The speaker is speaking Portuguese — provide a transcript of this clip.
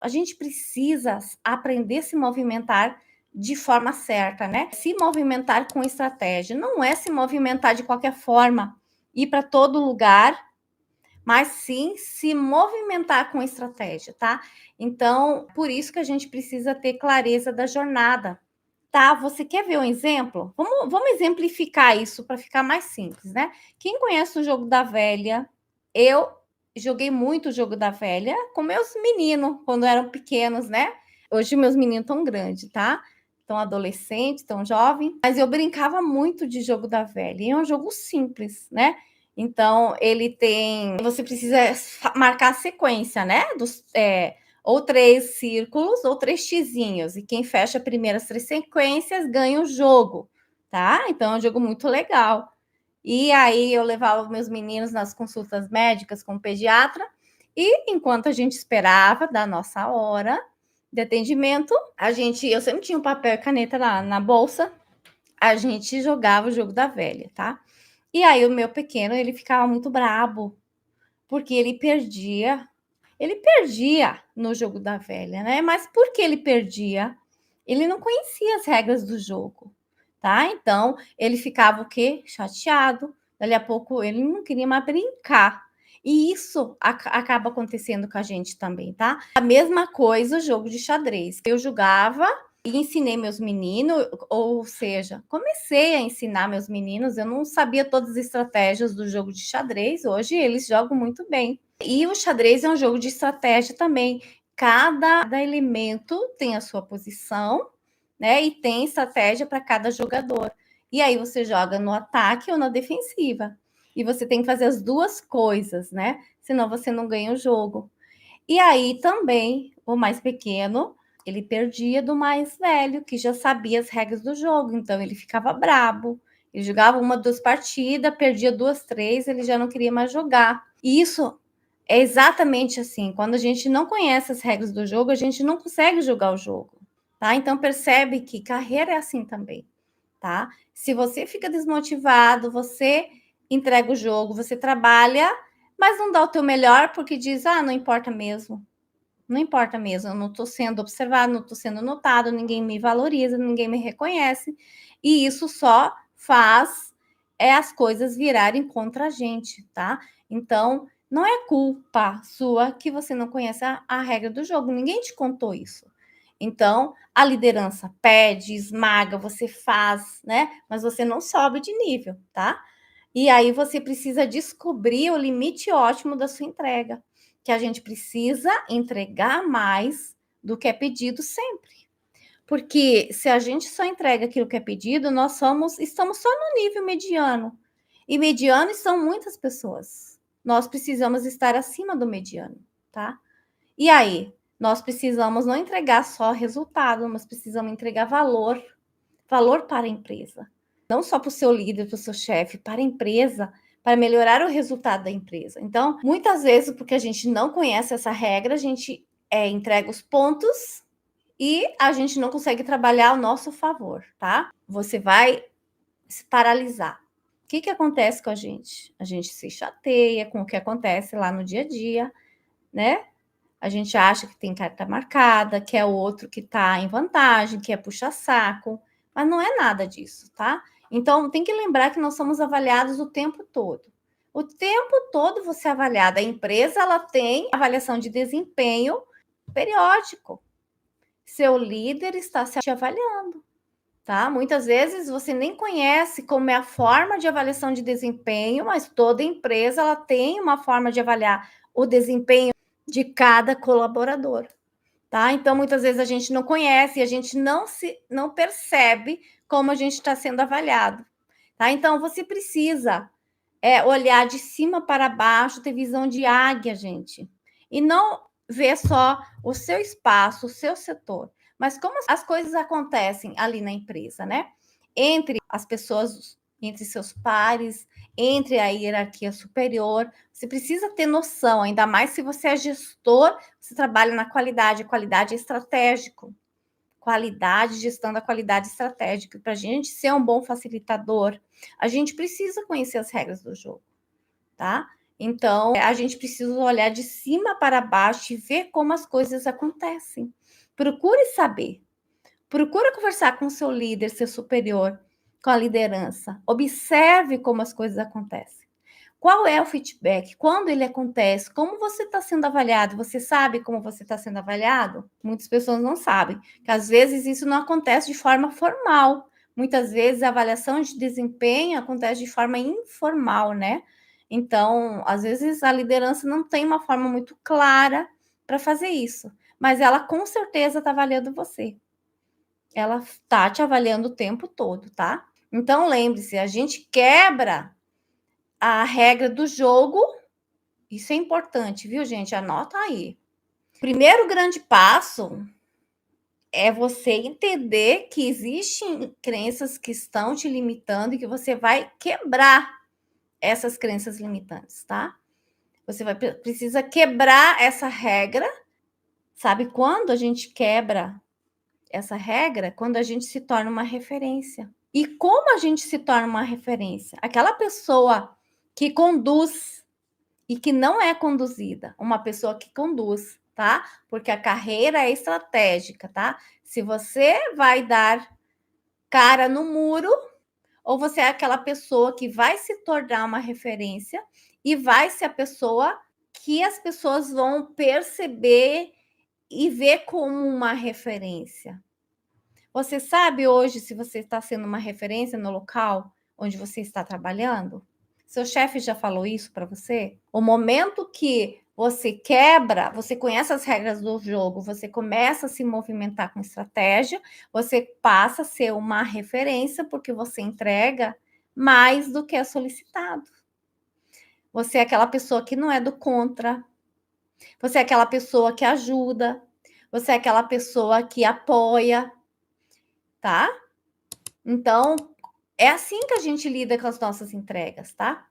a gente precisa aprender a se movimentar de forma certa, né? Se movimentar com estratégia. Não é se movimentar de qualquer forma, ir para todo lugar, mas sim se movimentar com estratégia, tá? Então, por isso que a gente precisa ter clareza da jornada. Tá, você quer ver um exemplo? Vamos exemplificar isso para ficar mais simples, né? Quem conhece o jogo da velha? Eu joguei muito o jogo da velha com meus meninos quando eram pequenos, né? Hoje meus meninos estão grandes, tá? Estão adolescentes, estão jovens, mas eu brincava muito de jogo da velha. E é um jogo simples, né? Então, ele tem. Você precisa marcar a sequência, né? Ou 3 círculos ou 3 xizinhos. E quem fecha as primeiras 3 sequências ganha o jogo, tá? Então, é um jogo muito legal. E aí, eu levava meus meninos nas consultas médicas com o pediatra. E enquanto a gente esperava da nossa hora de atendimento, eu sempre tinha um papel e caneta na bolsa. A gente jogava o jogo da velha, tá? E aí, o meu pequeno, ele ficava muito brabo, porque ele perdia no jogo da velha, né? Mas por que ele perdia? Ele não conhecia as regras do jogo, tá? Então, ele ficava o quê? Chateado. Dali a pouco, ele não queria mais brincar. E isso acaba acontecendo com a gente também, tá? A mesma coisa o jogo de xadrez. Eu jogava e ensinei meus meninos, ou seja, comecei a ensinar meus meninos. Eu não sabia todas as estratégias do jogo de xadrez. Hoje eles jogam muito bem. E o xadrez é um jogo de estratégia também. Cada elemento tem a sua posição, né? E tem estratégia para cada jogador. E aí você joga no ataque ou na defensiva. E você tem que fazer as duas coisas, né? Senão você não ganha o jogo. E aí também, o mais pequeno, ele perdia do mais velho, que já sabia as regras do jogo. Então ele ficava brabo. Ele jogava 1, 2 partidas, perdia 2, 3, ele já não queria mais jogar. E isso é exatamente assim. Quando a gente não conhece as regras do jogo, a gente não consegue jogar o jogo, tá? Então percebe que carreira é assim também, tá? Se você fica desmotivado, você entrega o jogo, você trabalha, mas não dá o teu melhor porque diz: "Ah, não importa mesmo". Não importa mesmo, eu não estou sendo observado, não estou sendo notado, ninguém me valoriza, ninguém me reconhece. E isso só faz as coisas virarem contra a gente, tá? Então, não é culpa sua que você não conhece a regra do jogo, ninguém te contou isso. Então, a liderança pede, esmaga, você faz, né? Mas você não sobe de nível, tá? E aí você precisa descobrir o limite ótimo da sua entrega, que a gente precisa entregar mais do que é pedido sempre. Porque se a gente só entrega aquilo que é pedido, estamos só no nível mediano. E mediano são muitas pessoas. Nós precisamos estar acima do mediano, tá? E aí, nós precisamos não entregar só resultado, mas precisamos entregar valor, valor para a empresa. Não só para o seu líder, para o seu chefe, para a empresa, para melhorar o resultado da empresa. Então, muitas vezes, porque a gente não conhece essa regra, a gente entrega os pontos e a gente não consegue trabalhar ao nosso favor, tá? Você vai se paralisar. O que acontece com a gente? A gente se chateia com o que acontece lá no dia a dia, né? A gente acha que tem carta marcada, que é o outro que está em vantagem, que é puxa-saco, mas não é nada disso, tá? Então, tem que lembrar que nós somos avaliados o tempo todo. O tempo todo você é avaliado. A empresa, ela tem avaliação de desempenho periódico. Seu líder está se avaliando, tá? Muitas vezes você nem conhece como é a forma de avaliação de desempenho, mas toda empresa, ela tem uma forma de avaliar o desempenho de cada colaborador, tá? Então, muitas vezes a gente não conhece e a gente não percebe como a gente está sendo avaliado, tá? Então, você precisa olhar de cima para baixo, ter visão de águia, gente, e não ver só o seu espaço, o seu setor, mas como as coisas acontecem ali na empresa, né? Entre as pessoas, entre seus pares, entre a hierarquia superior, você precisa ter noção, ainda mais se você é gestor, você trabalha na qualidade, qualidade é estratégico. Qualidade, gestão da qualidade estratégica. Para a gente ser um bom facilitador, a gente precisa conhecer as regras do jogo, tá? Então, a gente precisa olhar de cima para baixo e ver como as coisas acontecem. Procure saber. Procure conversar com o seu líder, seu superior, com a liderança. Observe como as coisas acontecem. Qual é o feedback? Quando ele acontece? Como você está sendo avaliado? Você sabe como você está sendo avaliado? Muitas pessoas não sabem, que às vezes isso não acontece de forma formal. Muitas vezes a avaliação de desempenho acontece de forma informal, né? Então, às vezes a liderança não tem uma forma muito clara para fazer isso, mas ela com certeza está avaliando você. Ela está te avaliando o tempo todo, tá? Então, lembre-se, a gente quebra a regra do jogo. Isso é importante, viu, gente? Anota aí. Primeiro grande passo é você entender que existem crenças que estão te limitando e que você vai quebrar essas crenças limitantes, tá? Você precisa quebrar essa regra. Sabe quando a gente quebra essa regra? Quando a gente se torna uma referência. E como a gente se torna uma referência? Aquela pessoa que conduz e que não é conduzida, uma pessoa que conduz, tá? Porque a carreira é estratégica, tá? Se você vai dar cara no muro, ou você é aquela pessoa que vai se tornar uma referência e vai ser a pessoa que as pessoas vão perceber e ver como uma referência. Você sabe hoje se você está sendo uma referência no local onde você está trabalhando? Seu chefe já falou isso para você? O momento que você quebra, você conhece as regras do jogo, você começa a se movimentar com estratégia, você passa a ser uma referência porque você entrega mais do que é solicitado. Você é aquela pessoa que não é do contra, você é aquela pessoa que ajuda, você é aquela pessoa que apoia, tá? Então, é assim que a gente lida com as nossas entregas, tá?